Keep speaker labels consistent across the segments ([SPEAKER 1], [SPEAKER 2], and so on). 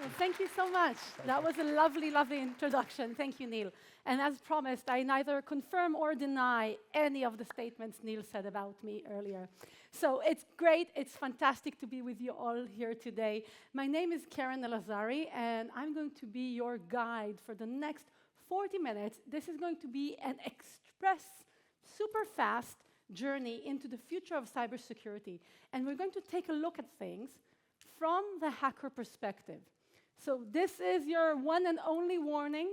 [SPEAKER 1] Well, thank you so much. That was a lovely, lovely introduction. Thank you, Neil. And as promised, I neither confirm or deny any of the statements Neil said about me earlier. So it's great, it's fantastic to be with you all here today. My name is Keren Elazari, and I'm going to be your guide for the next 40 minutes. This is going to be an express, super fast journey into the future of cybersecurity. And we're going to take a look at things from the hacker perspective. So this is your one and only warning.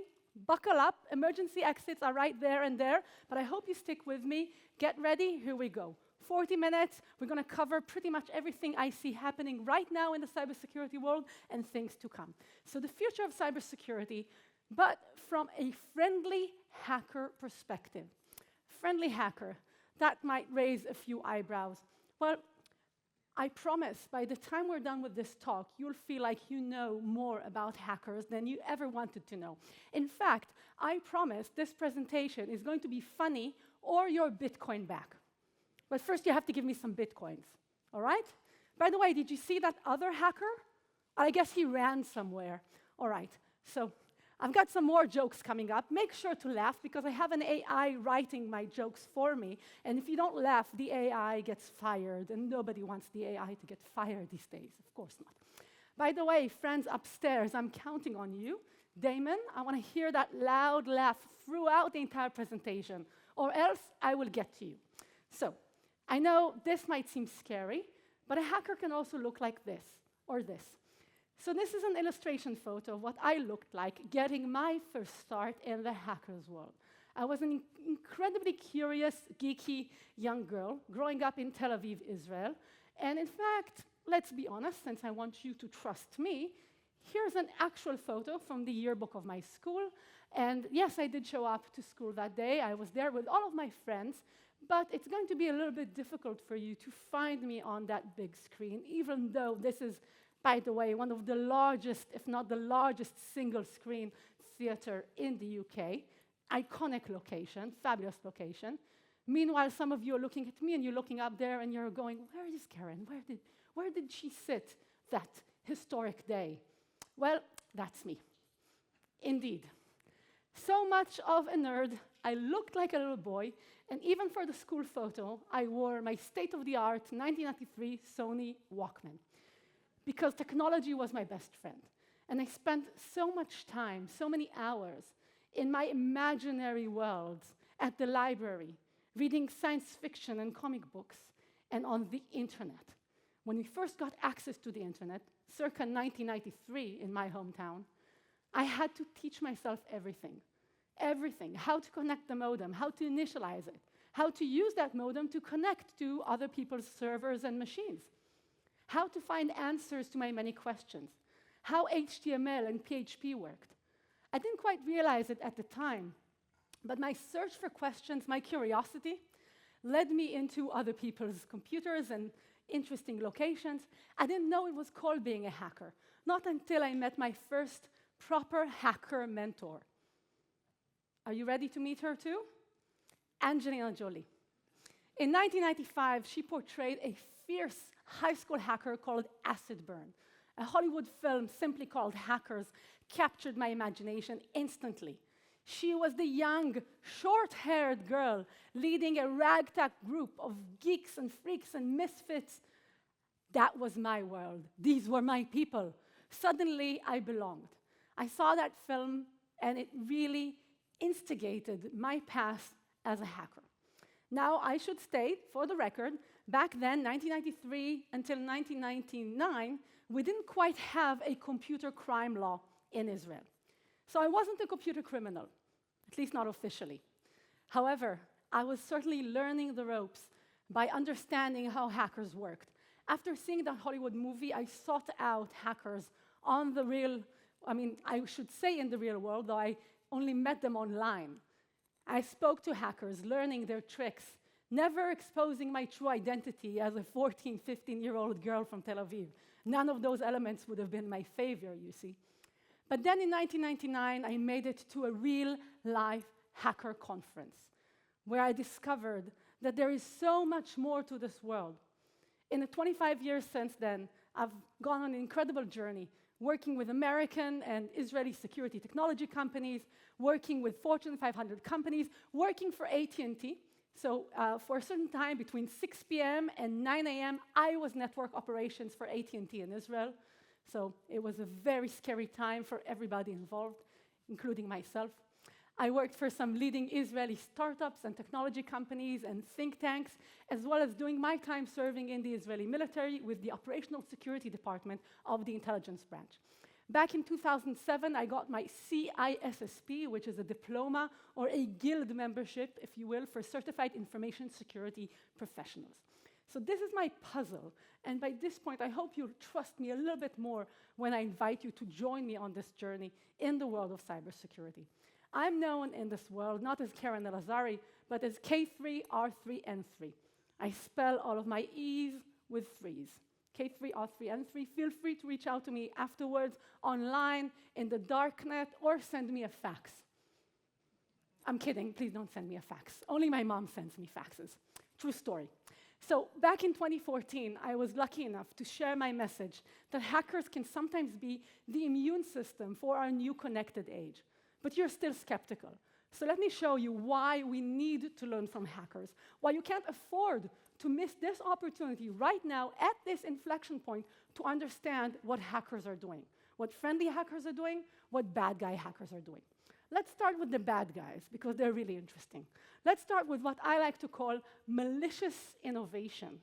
[SPEAKER 1] Buckle up. Emergency exits are right there and there, but I hope you stick with me. Get ready. Here we go. 40 minutes. We're going to cover pretty much everything I see happening right now in the cybersecurity world and things to come. So the future of cybersecurity, but from a friendly hacker perspective. Friendly hacker. That might raise a few eyebrows. Well, I promise, by the time we're done with this talk, you'll feel like you know more about hackers than you ever wanted to know. In fact, I promise this presentation is going to be funny or your Bitcoin back. But first, you have to give me some Bitcoins, all right? By the way, did you see that other hacker? I guess he ran somewhere. All right, so I've got some more jokes coming up. Make sure to laugh, because I have an AI writing my jokes for me. And if you don't laugh, the AI gets fired. And nobody wants the AI to get fired these days. Of course not. By the way, friends upstairs, I'm counting on you. Damon, I want to hear that loud laugh throughout the entire presentation, or else I will get to you. So I know this might seem scary, but a hacker can also look like this or this. So this is an illustration photo of what I looked like getting my first start in the hackers world. I was an incredibly curious, geeky young girl growing up in Tel Aviv, Israel. And in fact, let's be honest, since I want you to trust me, here's an actual photo from the yearbook of my school. And yes, I did show up to school that day. I was there with all of my friends. But it's going to be a little bit difficult for you to find me on that big screen, even though this is, by the way, one of the largest, if not the largest, single-screen theater in the UK. Iconic location, fabulous location. Meanwhile, some of you are looking at me, and you're looking up there, and you're going, where is Keren? Where did she sit that historic day? Well, that's me. Indeed. So much of a nerd, I looked like a little boy, and even for the school photo, I wore my state-of-the-art 1993 Sony Walkman, because technology was my best friend. And I spent so much time, so many hours, in my imaginary worlds at the library, reading science fiction and comic books, and on the internet. When we first got access to the internet, circa 1993 in my hometown, I had to teach myself everything. Everything. How to connect the modem, how to initialize it, how to use that modem to connect to other people's servers and machines, how to find answers to my many questions, how HTML and PHP worked. I didn't quite realize it at the time, but my search for questions, my curiosity, led me into other people's computers and interesting locations. I didn't know it was called being a hacker, not until I met my first proper hacker mentor. Are you ready to meet her too? Angelina Jolie. In 1995, she portrayed a fierce high school hacker called Acid Burn. A Hollywood film simply called Hackers captured my imagination instantly. She was the young, short-haired girl leading a ragtag group of geeks and freaks and misfits. That was my world. These were my people. Suddenly, I belonged. I saw that film, and it really instigated my past as a hacker. Now, I should state, for the record, back then, 1993 until 1999, we didn't quite have a computer crime law in Israel. So I wasn't a computer criminal, at least not officially. However, I was certainly learning the ropes by understanding how hackers worked. After seeing that Hollywood movie, I sought out hackers on the real, I should say in the real world, though I only met them online. I spoke to hackers, learning their tricks, never exposing my true identity as a 14, 15-year-old girl from Tel Aviv. None of those elements would have been my favor, you see. But then in 1999, I made it to a real-life hacker conference, where I discovered that there is so much more to this world. In the 25 years since then, I've gone on an incredible journey working with American and Israeli security technology companies, working with Fortune 500 companies, working for AT&T. So for a certain time, between 6 p.m. and 9 a.m., I was network operations for AT&T in Israel. So it was a very scary time for everybody involved, including myself. I worked for some leading Israeli startups and technology companies and think tanks, as well as doing my time serving in the Israeli military with the Operational Security Department of the intelligence branch. Back in 2007, I got my CISSP, which is a diploma or a guild membership, if you will, for certified information security professionals. So this is my puzzle, and by this point, I hope you'll trust me a little bit more when I invite you to join me on this journey in the world of cybersecurity. I'm known in this world not as Keren Elazari, but as K3, R3, N3. I spell all of my E's with threes. K3, R3, N3. Feel free to reach out to me afterwards, online, in the darknet, or send me a fax. I'm kidding, please don't send me a fax. Only my mom sends me faxes. True story. So back in 2014, I was lucky enough to share my message that hackers can sometimes be the immune system for our new connected age. But you're still skeptical. So let me show you why we need to learn from hackers, why you can't afford to miss this opportunity right now at this inflection point to understand what hackers are doing, what friendly hackers are doing, what bad guy hackers are doing. Let's start with the bad guys, because they're really interesting. Let's start with what I like to call malicious innovation,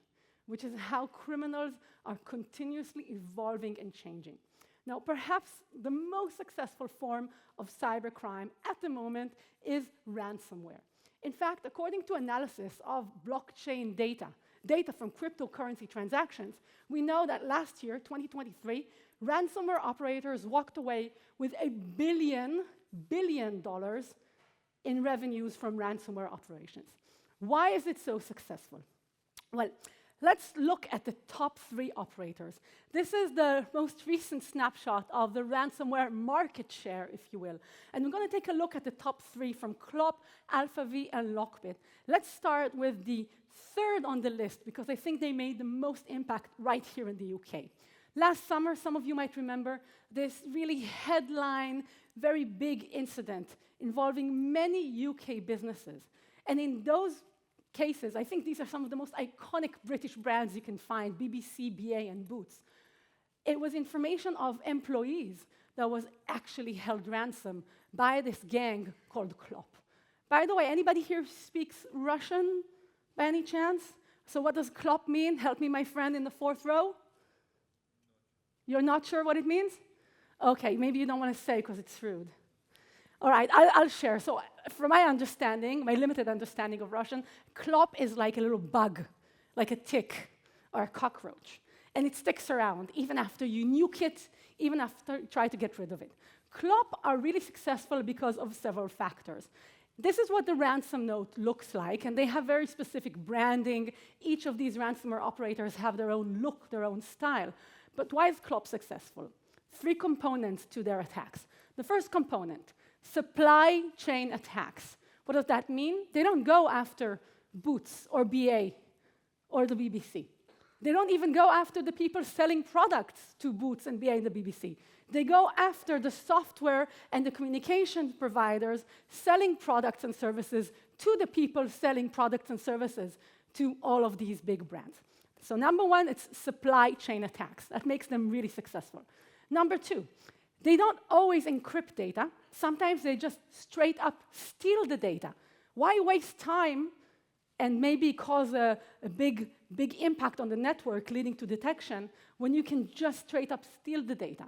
[SPEAKER 1] which is how criminals are continuously evolving and changing. Now, perhaps the most successful form of cybercrime at the moment is ransomware. In fact, according to analysis of blockchain data from cryptocurrency transactions, we know that last year, 2023, ransomware operators walked away with $1 billion in revenues from ransomware operations. Why is it so successful? Well, let's look at the top 3 operators. This is the most recent snapshot of the ransomware market share, if you will. And we're going to take a look at the top 3 from Clop, AlphaV, and Lockbit. Let's start with the third on the list, because I think they made the most impact right here in the UK. Last summer, some of you might remember this really headline, very big incident involving many UK businesses. And in those cases, I think these are some of the most iconic British brands you can find, BBC, BA, and Boots. It was information of employees that was actually held ransom by this gang called Clop. By the way, anybody here speaks Russian by any chance? So what does Clop mean? Help me, my friend in the 4th row. You're not sure what it means? Okay, maybe you don't want to say because it's rude. All right, I'll share. So from my understanding, my limited understanding of Russian, Clop is like a little bug, like a tick or a cockroach. And it sticks around even after you nuke it, even after you try to get rid of it. Clop are really successful because of several factors. This is what the ransom note looks like, and they have very specific branding. Each of these ransomware operators have their own look, their own style. But why is Clop successful? 3 components to their attacks. The first component, supply chain attacks. What does that mean? They don't go after Boots or BA or the BBC. They don't even go after the people selling products to Boots and BA and the BBC. They go after the software and the communication providers selling products and services to the people selling products and services to all of these big brands. So number 1, it's supply chain attacks. That makes them really successful. Number 2, they don't always encrypt data. Sometimes they just straight up steal the data. Why waste time and maybe cause a big impact on the network leading to detection when you can just straight up steal the data?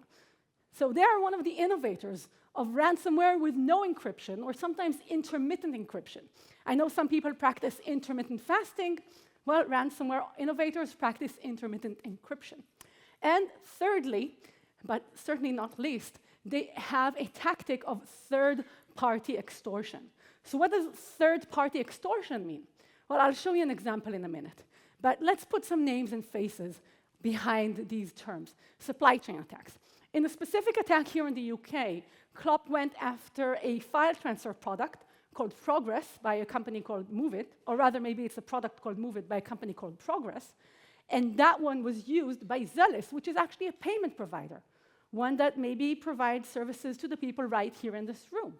[SPEAKER 1] So they are one of the innovators of ransomware with no encryption, or sometimes intermittent encryption. I know some people practice intermittent fasting. Well, ransomware innovators practice intermittent encryption. And thirdly, but certainly not least, they have a tactic of third-party extortion. So what does third-party extortion mean? Well, I'll show you an example in a minute. But let's put some names and faces behind these terms. Supply chain attacks. In a specific attack here in the UK, Clop went after a file transfer product called Progress by a company called MoveIt, or rather maybe it's a product called MoveIt by a company called Progress, and that one was used by Zealous, which is actually a payment provider. one that maybe provides services to the people right here in this room.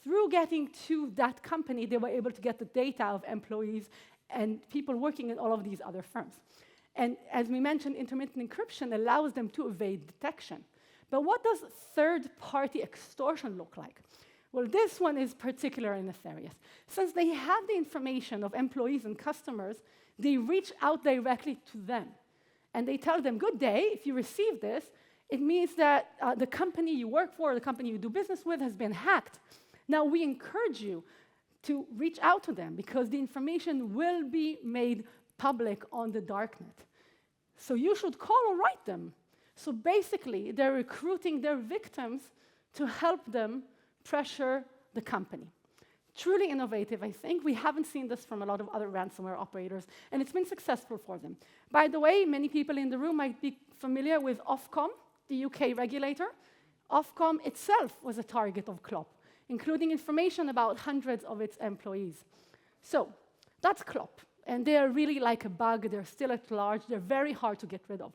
[SPEAKER 1] Through getting to that company, they were able to get the data of employees and people working in all of these other firms. And as we mentioned, intermittent encryption allows them to evade detection. But what does third-party extortion look like? Well, this one is particularly nefarious. Since they have the information of employees and customers, they reach out directly to them. And they tell them, good day, if you receive this, it means that the company you work for, the company you do business with has been hacked. Now, we encourage you to reach out to them because the information will be made public on the darknet. So you should call or write them. So basically, they're recruiting their victims to help them pressure the company. Truly innovative, I think. We haven't seen this from a lot of other ransomware operators, and it's been successful for them. By the way, many people in the room might be familiar with Ofcom, the UK regulator. Ofcom itself was a target of CLOP, including information about hundreds of its employees. So that's CLOP, and they're really like a bug. They're still at large. They're very hard to get rid of.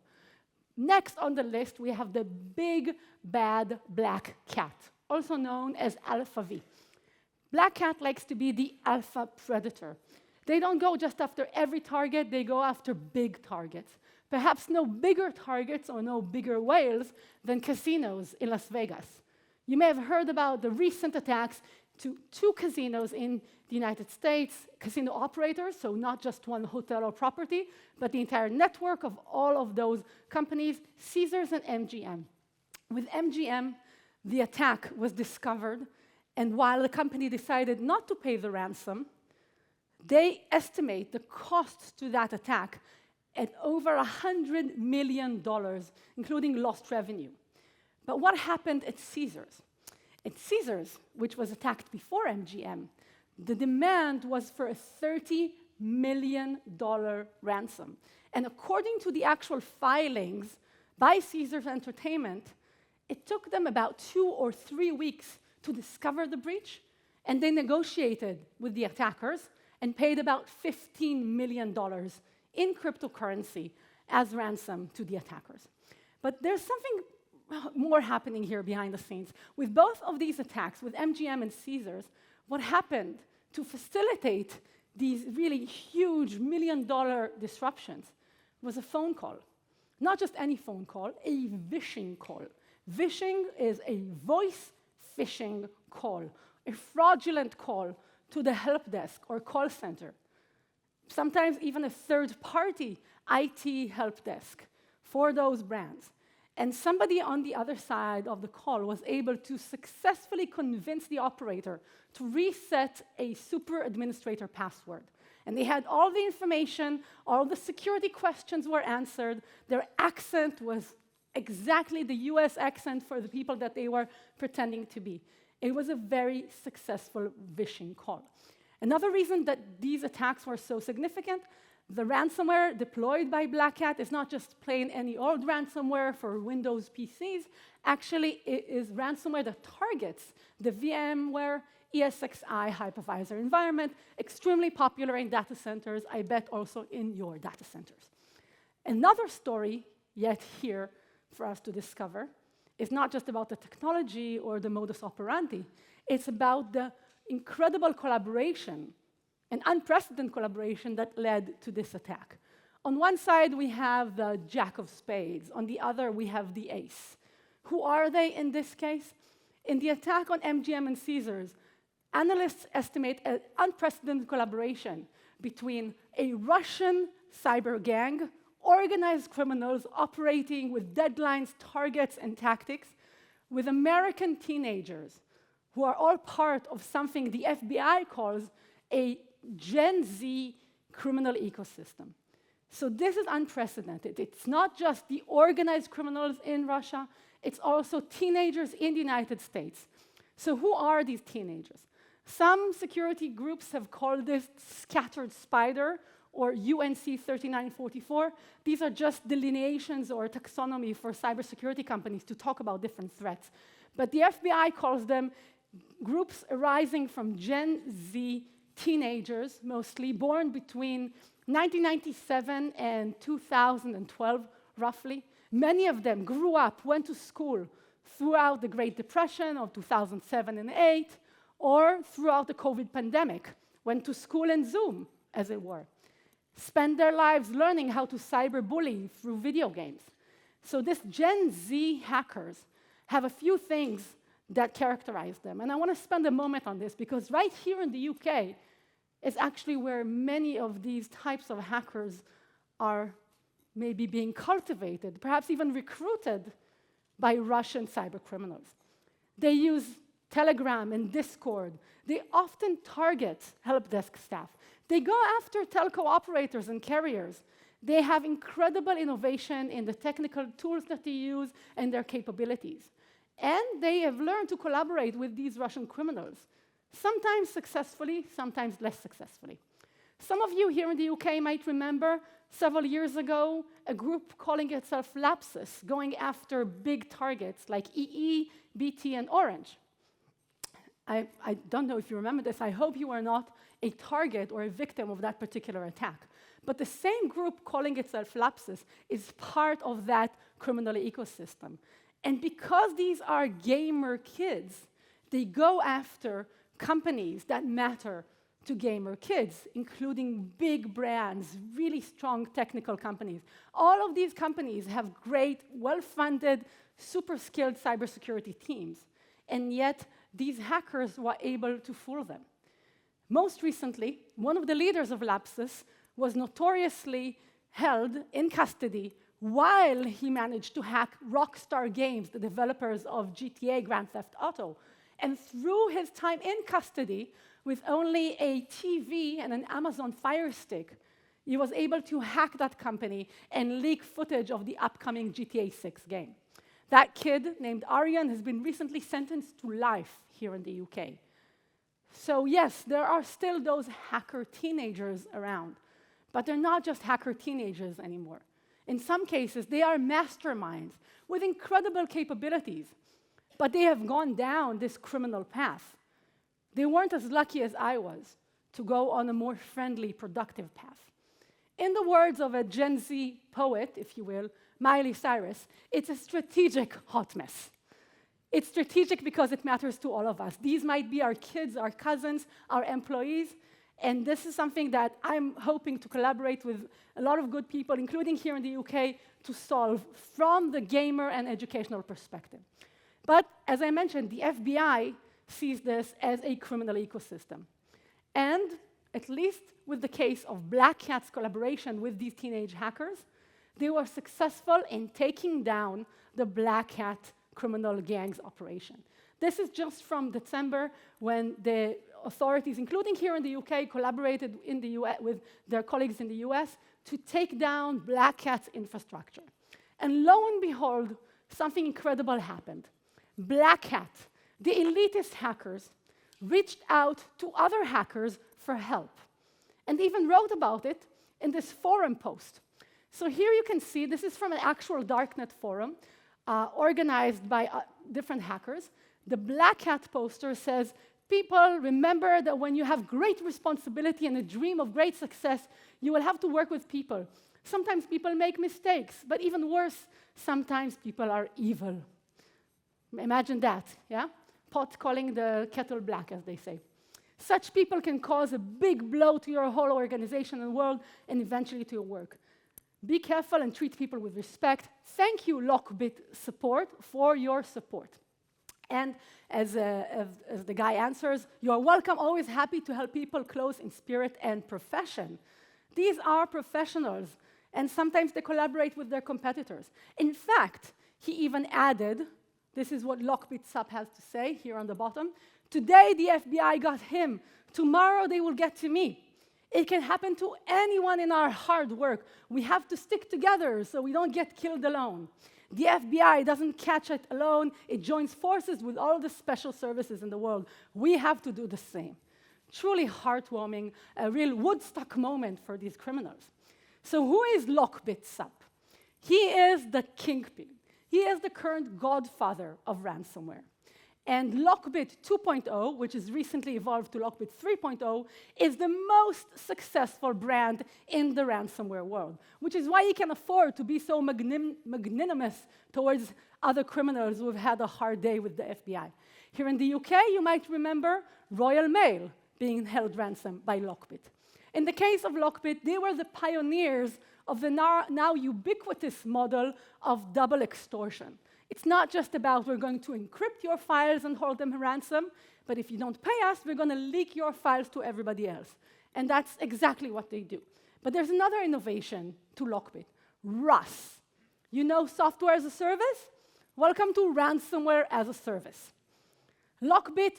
[SPEAKER 1] Next on the list, we have the big, bad black cat, also known as Alpha V. Black cat likes to be the alpha predator. They don't go just after every target, they go after big targets. Perhaps no bigger targets or no bigger whales than casinos in Las Vegas. You may have heard about the recent attacks to 2 casinos in the United States, casino operators, so not just one hotel or property, but the entire network of all of those companies, Caesars and MGM. With MGM, the attack was discovered, and while the company decided not to pay the ransom, they estimate the costs to that attack at over $100 million, including lost revenue. But what happened at Caesars? At Caesars, which was attacked before MGM, the demand was for a $30 million ransom. And according to the actual filings by Caesars Entertainment, it took them about 2 or 3 weeks to discover the breach, and they negotiated with the attackers and paid about $15 million in cryptocurrency as ransom to the attackers. But there's something more happening here behind the scenes. With both of these attacks, with MGM and Caesars, what happened to facilitate these really huge million-dollar disruptions was a phone call. Not just any phone call, a vishing call. Vishing is a voice phishing call, a fraudulent call to the help desk or call center. Sometimes even a third-party IT help desk for those brands. And somebody on the other side of the call was able to successfully convince the operator to reset a super administrator password. And they had all the information, all the security questions were answered, their accent was exactly the US accent for the people that they were pretending to be. It was a very successful vishing call. Another reason that these attacks were so significant, the ransomware deployed by Black Hat is not just plain any old ransomware for Windows PCs. Actually, it is ransomware that targets the VMware ESXi hypervisor environment, extremely popular in data centers, I bet also in your data centers. Another story yet here for us to discover is not just about the technology or the modus operandi, it's about the incredible collaboration, an unprecedented collaboration that led to this attack. On one side, we have the Jack of Spades. On the other, we have the Ace. Who are they in this case? In the attack on MGM and Caesars, analysts estimate an unprecedented collaboration between a Russian cyber gang, organized criminals operating with deadlines, targets, and tactics, with American teenagers who are all part of something the FBI calls a Gen Z criminal ecosystem. So this is unprecedented. It's not just the organized criminals in Russia, it's also teenagers in the United States. So who are these teenagers? Some security groups have called this scattered spider, or UNC 3944. These are just delineations or taxonomy for cybersecurity companies to talk about different threats. But the FBI calls them groups arising from Gen Z teenagers, mostly born between 1997 and 2012, roughly. Many of them grew up, went to school throughout the Great Depression of 2007 and 8, or throughout the COVID pandemic, went to school in Zoom, as it were. Spend their lives learning how to cyberbully through video games. So this Gen Z hackers have a few things that characterize them. And I want to spend a moment on this, because right here in the UK is actually where many of these types of hackers are maybe being cultivated, perhaps even recruited by Russian cybercriminals. They use Telegram and Discord. They often target help desk staff. They go after telco operators and carriers. They have incredible innovation in the technical tools that they use and their capabilities. And they have learned to collaborate with these Russian criminals, sometimes successfully, sometimes less successfully. Some of you here in the UK might remember several years ago a group calling itself Lapsus, going after big targets like EE, BT, and Orange. I don't know if you remember this. I hope you are not a target or a victim of that particular attack. But the same group calling itself Lapsus is part of that criminal ecosystem. And because these are gamer kids, they go after companies that matter to gamer kids, including big brands, really strong technical companies. All of these companies have great, well-funded, super skilled cybersecurity teams. And yet, these hackers were able to fool them. Most recently, one of the leaders of Lapsus was notoriously held in custody while he managed to hack Rockstar Games, the developers of GTA Grand Theft Auto. And through his time in custody, with only a TV and an Amazon Fire Stick, he was able to hack that company and leak footage of the upcoming GTA 6 game. That kid, named Aryan, has been recently sentenced to life here in the UK. So yes, there are still those hacker teenagers around, but they're not just hacker teenagers anymore. In some cases, they are masterminds with incredible capabilities, but they have gone down this criminal path. They weren't as lucky as I was to go on a more friendly, productive path. In the words of a Gen Z poet, if you will, Miley Cyrus, it's a strategic hot mess. It's strategic because it matters to all of us. These might be our kids, our cousins, our employees, and this is something that I'm hoping to collaborate with a lot of good people, including here in the UK, to solve from the gamer and educational perspective. But as I mentioned, the FBI sees this as a criminal ecosystem. And at least with the case of Black Cat's collaboration with these teenage hackers, they were successful in taking down the Black Cat criminal gangs operation. This is just from December, when the authorities, including here in the UK, collaborated in the US with their colleagues in the US to take down Black Cat's infrastructure. And lo and behold, something incredible happened. Black Cat, the elitist hackers, reached out to other hackers for help, and even wrote about it in this forum post. So here you can see, this is from an actual darknet forum organized by different hackers. The Black Hat poster says, people, remember that when you have great responsibility and a dream of great success, you will have to work with people. Sometimes people make mistakes, but even worse, sometimes people are evil. Imagine that, yeah? Pot calling the kettle black, as they say. Such people can cause a big blow to your whole organization and world, and eventually to your work. Be careful and treat people with respect. Thank you, Lockbit Support, for your support. And as the guy answers, you are welcome, always happy to help people close in spirit and profession. These are professionals, and sometimes they collaborate with their competitors. In fact, he even added, this is what Lockbit Sup has to say here on the bottom, today the FBI got him, tomorrow they will get to me. It can happen to anyone in our hard work. We have to stick together so we don't get killed alone. The FBI doesn't catch it alone. It joins forces with all the special services in the world. We have to do the same. Truly heartwarming, a real Woodstock moment for these criminals. So who is Lockbit Sup? He is the kingpin. He is the current godfather of ransomware. And Lockbit 2.0, which has recently evolved to Lockbit 3.0, is the most successful brand in the ransomware world, which is why you can afford to be so magnanimous towards other criminals who have had a hard day with the FBI. Here in the UK, you might remember Royal Mail being held ransom by Lockbit. In the case of Lockbit, they were the pioneers of the now ubiquitous model of double extortion. It's not just about we're going to encrypt your files and hold them ransom, but if you don't pay us, we're going to leak your files to everybody else. And that's exactly what they do. But there's another innovation to Lockbit, RAS. You know software as a service? Welcome to ransomware as a service. Lockbit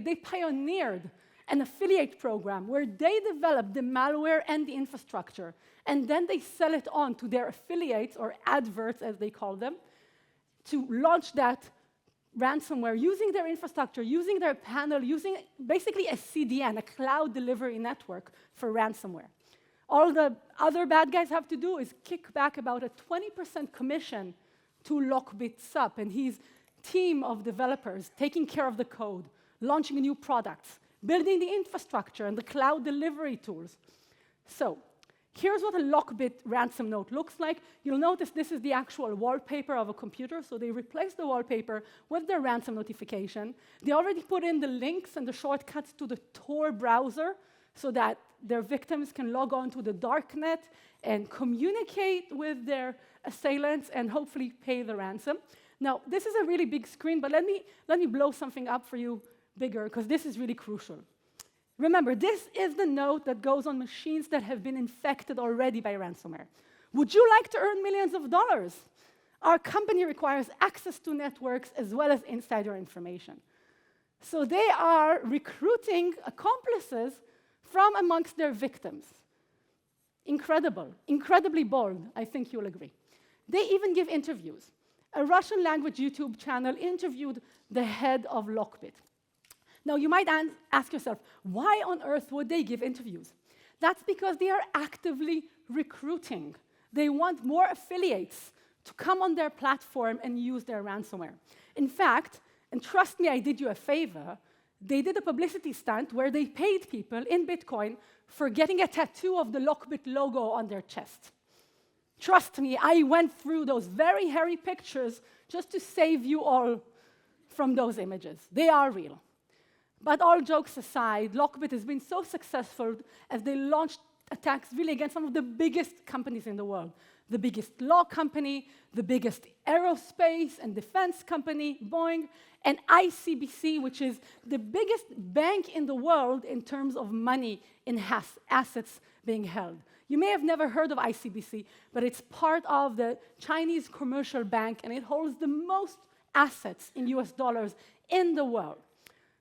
[SPEAKER 1] they pioneered an affiliate program where they develop the malware and the infrastructure, and then they sell it on to their affiliates, or adverts as they call them, to launch that ransomware using their infrastructure, using their panel, using basically a CDN, a cloud delivery network for ransomware. All the other bad guys have to do is kick back about a 20% commission to Lockbit Sup and his team of developers taking care of the code, launching new products, building the infrastructure and the cloud delivery tools. So here's what a Lockbit ransom note looks like. You'll notice this is the actual wallpaper of a computer, so they replaced the wallpaper with their ransom notification. They already put in the links and the shortcuts to the Tor browser so that their victims can log on to the darknet and communicate with their assailants and hopefully pay the ransom. Now, this is a really big screen, but let me blow something up for you bigger, because this is really crucial. Remember, this is the note that goes on machines that have been infected already by ransomware. Would you like to earn millions of dollars? Our company requires access to networks as well as insider information. So they are recruiting accomplices from amongst their victims. Incredible, incredibly bold, I think you'll agree. They even give interviews. A Russian language YouTube channel interviewed the head of Lockbit. Now, you might ask yourself, why on earth would they give interviews? That's because they are actively recruiting. They want more affiliates to come on their platform and use their ransomware. In fact, and trust me, I did you a favor, they did a publicity stunt where they paid people in Bitcoin for getting a tattoo of the Lockbit logo on their chest. Trust me, I went through those very hairy pictures just to save you all from those images. They are real. But all jokes aside, Lockbit has been so successful as they launched attacks really against some of the biggest companies in the world. The biggest law company, the biggest aerospace and defense company, Boeing, and ICBC, which is the biggest bank in the world in terms of money in assets being held. You may have never heard of ICBC, but it's part of the Chinese commercial bank, and it holds the most assets in US dollars in the world.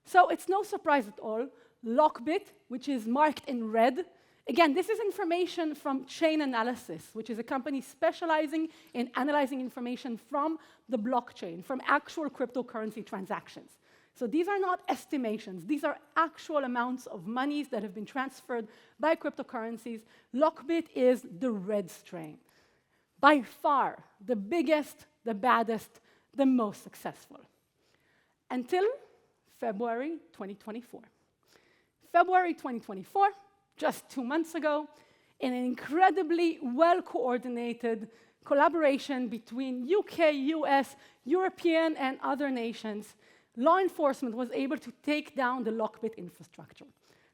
[SPEAKER 1] So it's no surprise at all, Lockbit, which is marked in red. Again, this is information from Chain Analysis, which is a company specializing in analyzing information from the blockchain, from actual cryptocurrency transactions. So these are not estimations. These are actual amounts of monies that have been transferred by cryptocurrencies. Lockbit is the red strain. By far, the biggest, the baddest, the most successful. Until February 2024. February 2024, just 2 months ago, in an incredibly well-coordinated collaboration between UK, US, European, and other nations, law enforcement was able to take down the Lockbit infrastructure.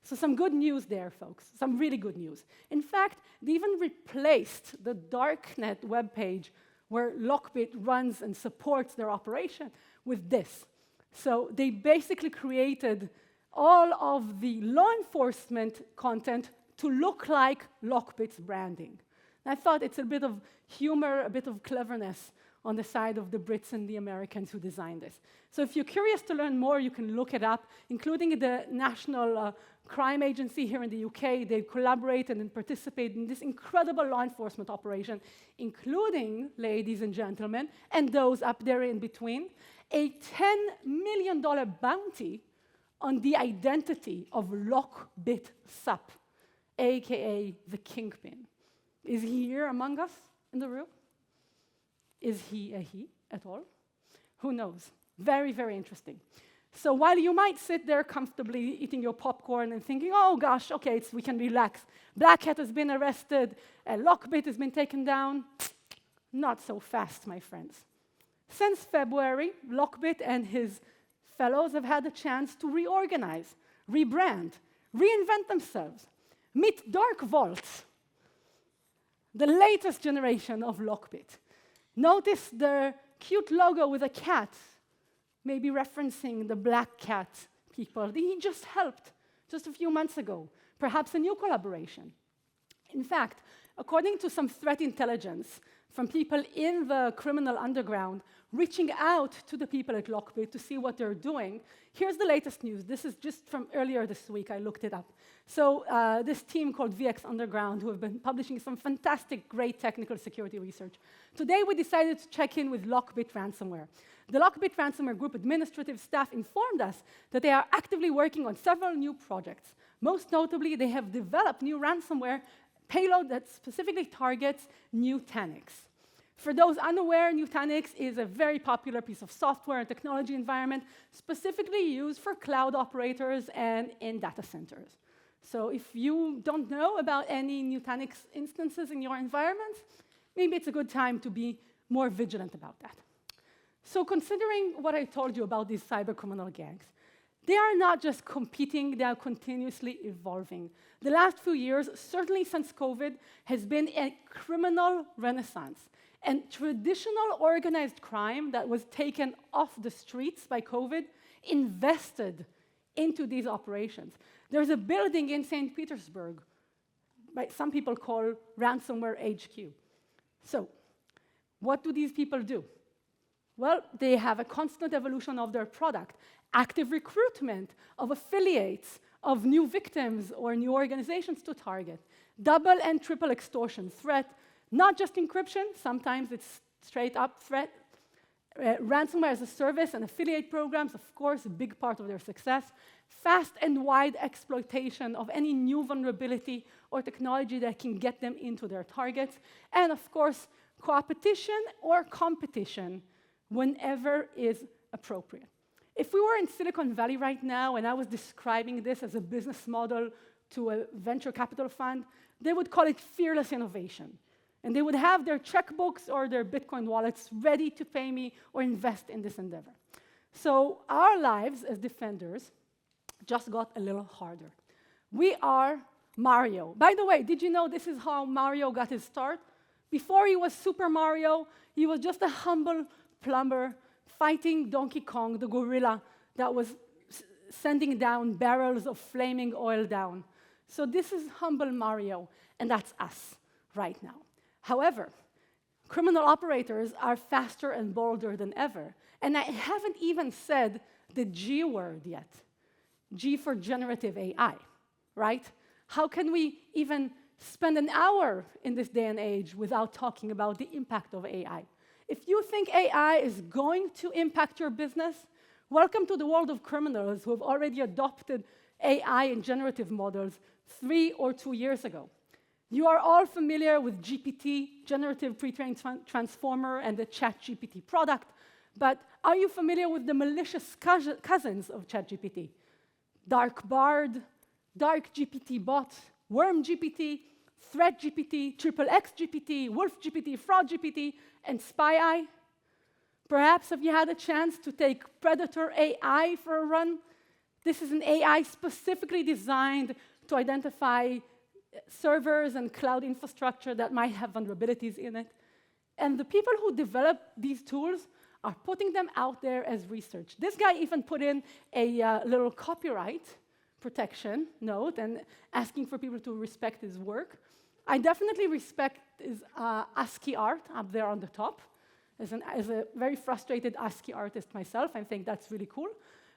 [SPEAKER 1] So some good news there, folks, some really good news. In fact, they even replaced the darknet webpage where Lockbit runs and supports their operation with this. So they basically created all of the law enforcement content to look like Lockbit's branding. And I thought it's a bit of humor, a bit of cleverness on the side of the Brits and the Americans who designed this. So if you're curious to learn more, you can look it up, including the National Crime Agency here in the UK. They collaborated and participated in this incredible law enforcement operation, including, ladies and gentlemen, and those up there in between, a $10 million bounty on the identity of Lockbit Sup, aka the Kingpin. Is he here among us in the room? Is he a he at all? Who knows? Very, very interesting. So while you might sit there comfortably eating your popcorn and thinking, oh gosh, okay, we can relax. Black Hat has been arrested, Lockbit has been taken down. Not so fast, my friends. Since February, Lockbit and his fellows have had a chance to reorganize, rebrand, reinvent themselves. Meet Dark Vault, the latest generation of Lockbit. Notice the cute logo with a cat, maybe referencing the Black Cat people that he just helped just a few months ago, perhaps a new collaboration. In fact, according to some threat intelligence from people in the criminal underground reaching out to the people at Lockbit to see what they're doing, here's the latest news. This is just from earlier this week. I looked it up. So this team called VX Underground, who have been publishing some fantastic, great technical security research. Today, we decided to check in with Lockbit ransomware. The Lockbit ransomware group administrative staff informed us that they are actively working on several new projects. Most notably, they have developed new ransomware payload that specifically targets Nutanix. For those unaware, Nutanix is a very popular piece of software and technology environment specifically used for cloud operators and in data centers. So if you don't know about any Nutanix instances in your environment, maybe it's a good time to be more vigilant about that. So considering what I told you about these cybercriminal gangs, they are not just competing, they are continuously evolving. The last few years, certainly since COVID, has been a criminal renaissance. And traditional organized crime that was taken off the streets by COVID invested into these operations. There's a building in St. Petersburg, some people call ransomware HQ. So, what do these people do? Well, they have a constant evolution of their product, active recruitment of affiliates, of new victims or new organizations to target, double and triple extortion threat, not just encryption, sometimes it's straight up threat. Ransomware as a service and affiliate programs, of course, a big part of their success. Fast and wide exploitation of any new vulnerability or technology that can get them into their targets. And of course, co-opetition or competition whenever is appropriate. If we were in Silicon Valley right now and I was describing this as a business model to a venture capital fund, they would call it fearless innovation. And they would have their checkbooks or their Bitcoin wallets ready to pay me or invest in this endeavor. So our lives as defenders just got a little harder. We are Mario. By the way, did you know this is how Mario got his start? Before he was Super Mario, he was just a humble plumber fighting Donkey Kong, the gorilla that was sending down barrels of flaming oil down. So this is humble Mario, and that's us right now. However, criminal operators are faster and bolder than ever. And I haven't even said the G word yet. G for generative AI, right? How can we even spend an hour in this day and age without talking about the impact of AI? If you think AI is going to impact your business, welcome to the world of criminals who have already adopted AI and generative models 3 or 2 years ago. You are all familiar with GPT, Generative Pre-trained Transformer, and the ChatGPT product, but are you familiar with the malicious cousins of ChatGPT? Dark Bard, Dark GPT Bot, Worm GPT, Threat GPT, XXX GPT, Wolf GPT, Fraud GPT, and Spy Eye? Perhaps have you had a chance to take Predator AI for a run? This is an AI specifically designed to identify servers and cloud infrastructure that might have vulnerabilities in it. And the people who develop these tools are putting them out there as research. This guy even put in a little copyright protection note and asking for people to respect his work. I definitely respect his ASCII art up there on the top. As a very frustrated ASCII artist myself, I think that's really cool.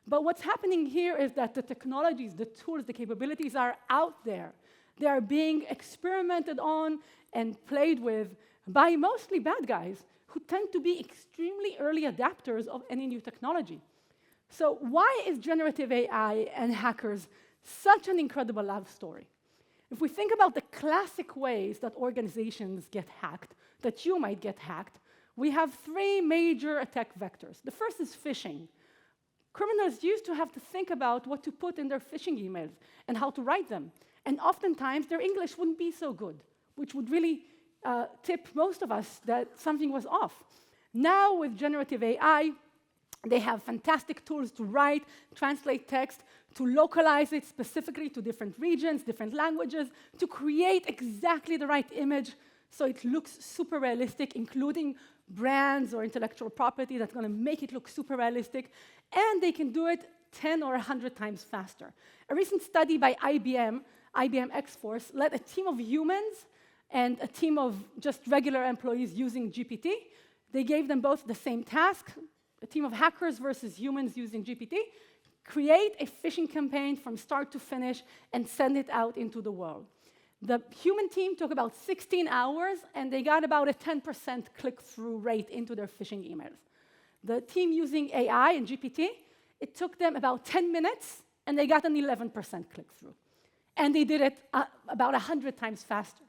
[SPEAKER 1] But what's happening here is that the technologies, the tools, the capabilities are out there. They are being experimented on and played with by mostly bad guys who tend to be extremely early adapters of any new technology. So why is generative AI and hackers such an incredible love story? If we think about the classic ways that organizations get hacked, that you might get hacked, we have three major attack vectors. The first is phishing. Criminals used to have to think about what to put in their phishing emails and how to write them. And oftentimes, their English wouldn't be so good, which would really tip most of us that something was off. Now, with generative AI, they have fantastic tools to write, translate text, to localize it specifically to different regions, different languages, to create exactly the right image so it looks super realistic, including brands or intellectual property that's going to make it look super realistic. And they can do it 10 or 100 times faster. A recent study by IBM X-Force, led a team of humans and a team of just regular employees using GPT. They gave them both the same task, a team of hackers versus humans using GPT, create a phishing campaign from start to finish and send it out into the world. The human team took about 16 hours, and they got about a 10% click-through rate into their phishing emails. The team using AI and GPT, it took them about 10 minutes, and they got an 11% click-through. And they did it about 100 times faster.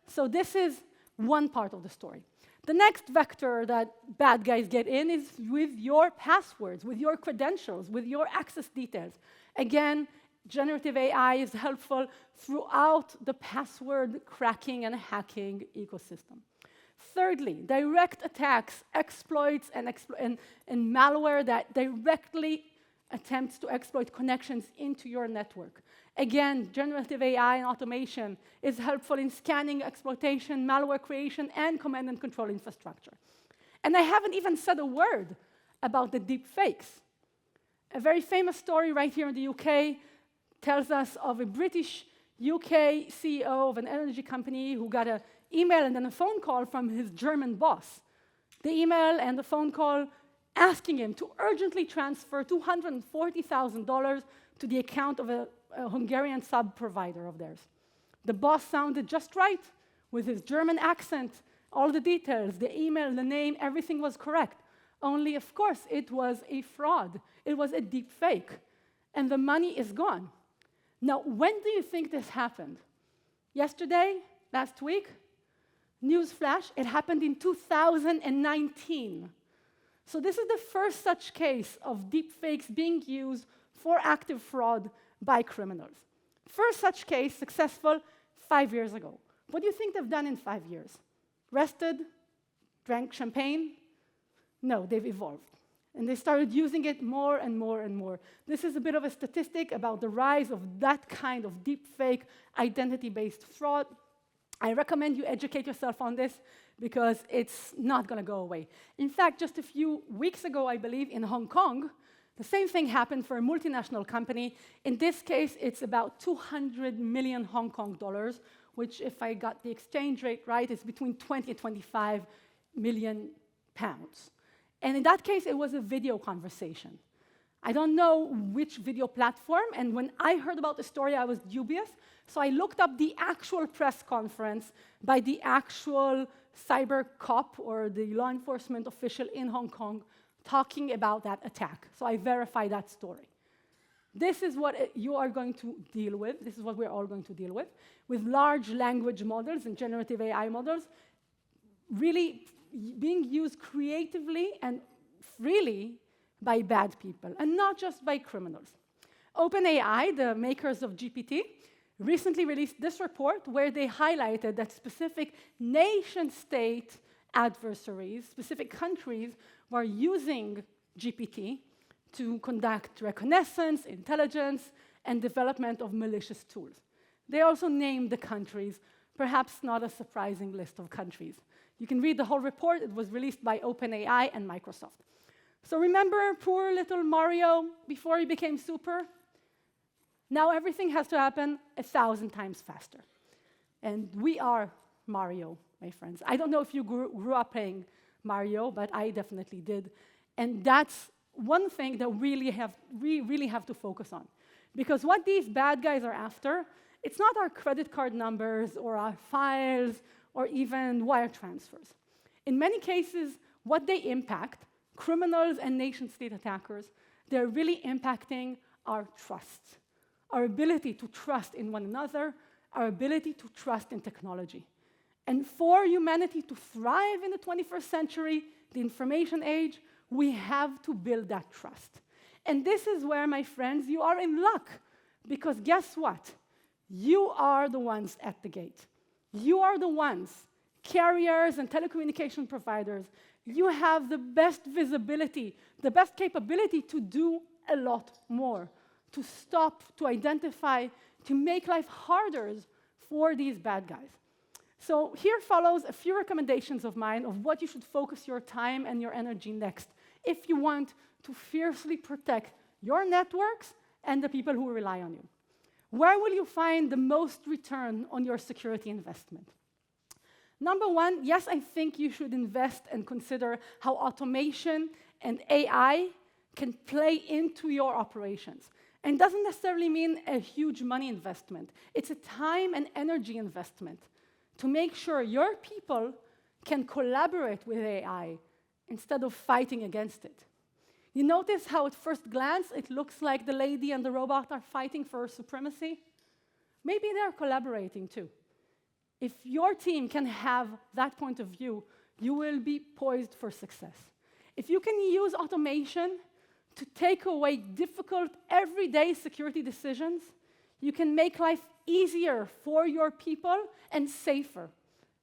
[SPEAKER 1] So this is one part of the story. The next vector that bad guys get in is with your passwords, with your credentials, with your access details. Again, generative AI is helpful throughout the password cracking and hacking ecosystem. Thirdly, direct attacks, exploits, and malware that directly attempts to exploit connections into your network. Again, generative AI and automation is helpful in scanning, exploitation, malware creation, and command and control infrastructure. And I haven't even said a word about the deep fakes. A very famous story right here in the UK tells us of a British UK CEO of an energy company who got an email and then a phone call from his German boss. The email and the phone call asking him to urgently transfer $240,000 to the account of a Hungarian sub-provider of theirs. The boss sounded just right with his German accent, all the details, the email, the name, everything was correct. Only, of course, it was a fraud. It was a deep fake. And the money is gone. Now, when do you think this happened? Yesterday? Last week? Newsflash, it happened in 2019. So this is the first such case of deepfakes being used for active fraud by criminals. First such case successful 5 years ago. What do you think they've done in 5 years? Rested? Drank champagne? No, they've evolved. And they started using it more and more and more. This is a bit of a statistic about the rise of that kind of deepfake identity-based fraud. I recommend you educate yourself on this because it's not going to go away. In fact, just a few weeks ago, I believe, in Hong Kong, the same thing happened for a multinational company. In this case, it's about 200 million Hong Kong dollars, which, if I got the exchange rate right, is between 20 and 25 million pounds. And in that case, it was a video conversation. I don't know which video platform, and when I heard about the story, I was dubious. So I looked up the actual press conference by the actual cyber cop or the law enforcement official in Hong Kong talking about that attack. So I verified that story. This is what you are going to deal with. This is what we're all going to deal with large language models and generative AI models really being used creatively and freely by bad people, and not just by criminals. OpenAI, the makers of GPT, recently released this report where they highlighted that specific nation-state adversaries, specific countries, were using GPT to conduct reconnaissance, intelligence, and development of malicious tools. They also named the countries, perhaps not a surprising list of countries. You can read the whole report. It was released by OpenAI and Microsoft. So remember poor little Mario before he became super? Now everything has to happen 1,000 times faster. And we are Mario, my friends. I don't know if you grew up playing Mario, but I definitely did. And that's one thing that we really have to focus on. Because what these bad guys are after, it's not our credit card numbers or our files or even wire transfers. In many cases, what they impact, criminals and nation-state attackers, they're really impacting our trust, our ability to trust in one another, our ability to trust in technology. And for humanity to thrive in the 21st century, the information age, we have to build that trust. And this is where, my friends, you are in luck. Because guess what? You are the ones at the gate. You are the ones, carriers and telecommunication providers. You have the best visibility, the best capability to do a lot more, to stop, to identify, to make life harder for these bad guys. So here follows a few recommendations of mine of what you should focus your time and your energy next if you want to fiercely protect your networks and the people who rely on you. Where will you find the most return on your security investment? Number one, yes, I think you should invest and consider how automation and AI can play into your operations. And it doesn't necessarily mean a huge money investment. It's a time and energy investment to make sure your people can collaborate with AI instead of fighting against it. You notice how at first glance it looks like the lady and the robot are fighting for supremacy? Maybe they're collaborating too. If your team can have that point of view, you will be poised for success. If you can use automation to take away difficult, everyday security decisions, you can make life easier for your people and safer.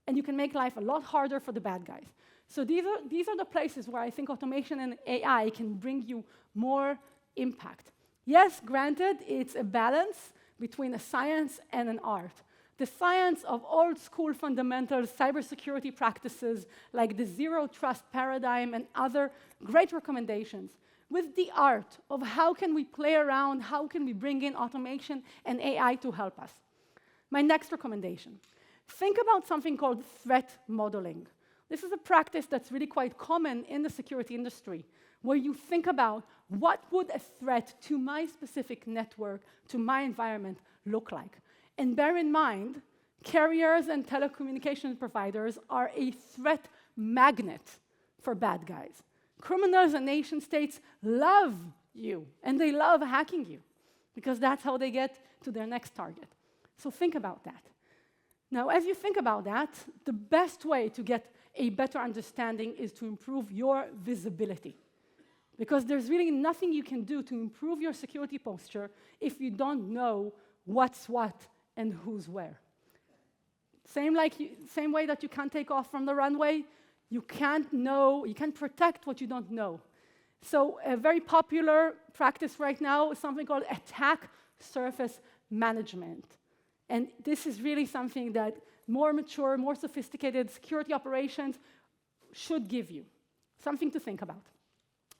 [SPEAKER 1] And you can make life a lot harder for the bad guys. So these are the places where I think automation and AI can bring you more impact. Yes, granted, it's a balance between a science and an art. The science of old school fundamental cybersecurity practices like the zero trust paradigm and other great recommendations, with the art of how can we play around, how can we bring in automation and AI to help us. My next recommendation, think about something called threat modeling. This is a practice that's really quite common in the security industry, where you think about what would a threat to my specific network, to my environment, look like. And bear in mind, carriers and telecommunication providers are a threat magnet for bad guys. Criminals and nation states love you, and they love hacking you, because that's how they get to their next target. So think about that. Now, as you think about that, the best way to get a better understanding is to improve your visibility. Because there's really nothing you can do to improve your security posture if you don't know what's what and who's where. Same way that you can't take off from the runway, you can't protect what you don't know. So a very popular practice right now is something called attack surface management. And this is really something that more mature, more sophisticated security operations should give you. Something to think about.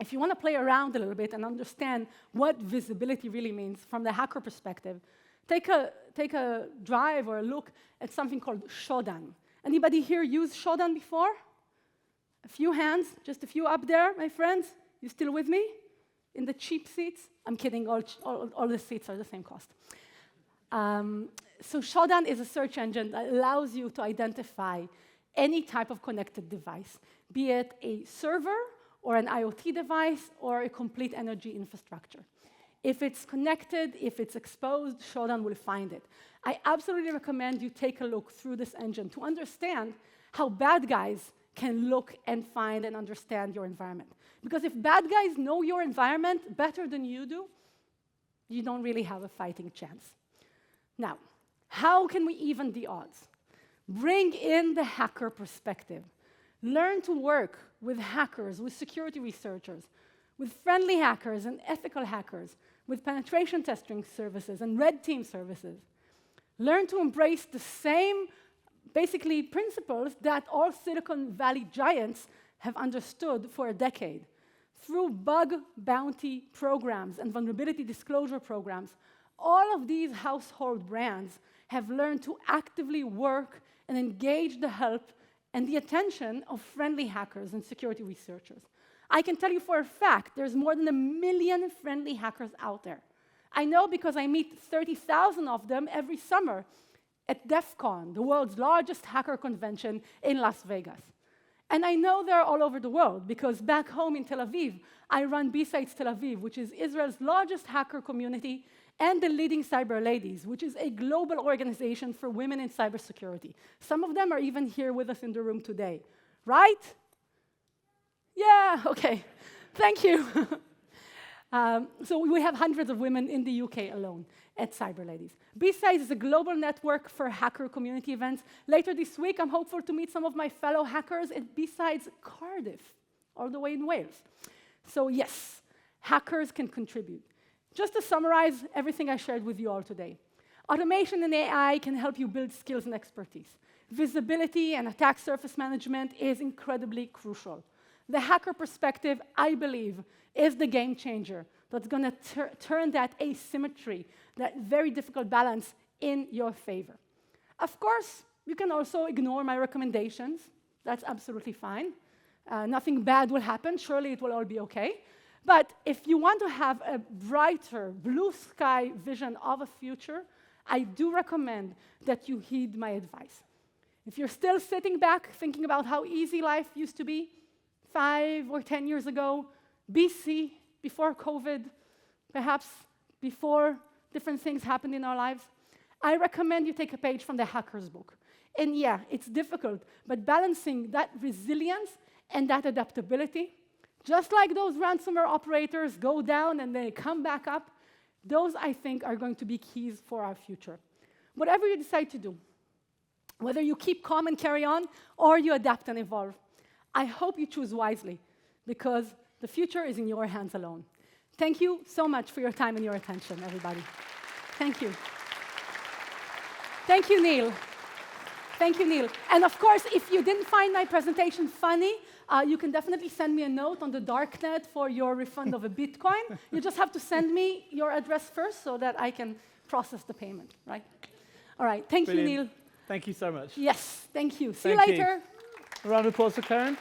[SPEAKER 1] If you want to play around a little bit and understand what visibility really means from the hacker perspective, take a drive or a look at something called Shodan. Anybody here use Shodan before? A few hands, just a few up there, my friends. You still with me? In the cheap seats? I'm kidding, all the seats are the same cost. So Shodan is a search engine that allows you to identify any type of connected device, be it a server or an IoT device or a complete energy infrastructure. If it's connected, if it's exposed, Shodan will find it. I absolutely recommend you take a look through this engine to understand how bad guys can look and find and understand your environment. Because if bad guys know your environment better than you do, you don't really have a fighting chance. Now, how can we even the odds? Bring in the hacker perspective. Learn to work with hackers, with security researchers, with friendly hackers and ethical hackers, with penetration testing services and red team services. Learn to embrace the same, basically, principles that all Silicon Valley giants have understood for a decade. Through bug bounty programs and vulnerability disclosure programs, all of these household brands have learned to actively work and engage the help and the attention of friendly hackers and security researchers. I can tell you for a fact, there's more than 1 million friendly hackers out there. I know because I meet 30,000 of them every summer at DEF CON, the world's largest hacker convention in Las Vegas. And I know they're all over the world because back home in Tel Aviv, I run B-Sites Tel Aviv, which is Israel's largest hacker community and the Leading Cyber Ladies, which is a global organization for women in cybersecurity. Some of them are even here with us in the room today, right? Yeah, okay. Thank you. So we have hundreds of women in the UK alone at Cyber Ladies. B-Sides is a global network for hacker community events. Later this week, I'm hopeful to meet some of my fellow hackers at B-Sides Cardiff, all the way in Wales. So yes, hackers can contribute. Just to summarize everything I shared with you all today, automation and AI can help you build skills and expertise. Visibility and attack surface management is incredibly crucial. The hacker perspective, I believe, is the game changer that's going to turn that asymmetry, that very difficult balance, in your favor. Of course, you can also ignore my recommendations. That's absolutely fine. Nothing bad will happen. Surely it will all be okay. But if you want to have a brighter, blue sky vision of a future, I do recommend that you heed my advice. If you're still sitting back thinking about how easy life used to be 5 or 10 years ago, BC, before COVID, perhaps before different things happened in our lives, I recommend you take a page from the hacker's book. And yeah, it's difficult, but balancing that resilience and that adaptability, just like those ransomware operators go down and they come back up, those, I think, are going to be keys for our future. Whatever you decide to do, whether you keep calm and carry on, or you adapt and evolve, I hope you choose wisely, because the future is in your hands alone. Thank you so much for your time and your attention, everybody. Thank you. Thank you, Neil. Thank you, Neil. And of course, if you didn't find my presentation funny, you can definitely send me a note on the darknet for your refund of a Bitcoin. You just have to send me your address first so that I can process the payment, right? All right, thank you, Neil.
[SPEAKER 2] Thank you so much.
[SPEAKER 1] Yes, thank you. See you later.
[SPEAKER 2] A round of applause for Keren.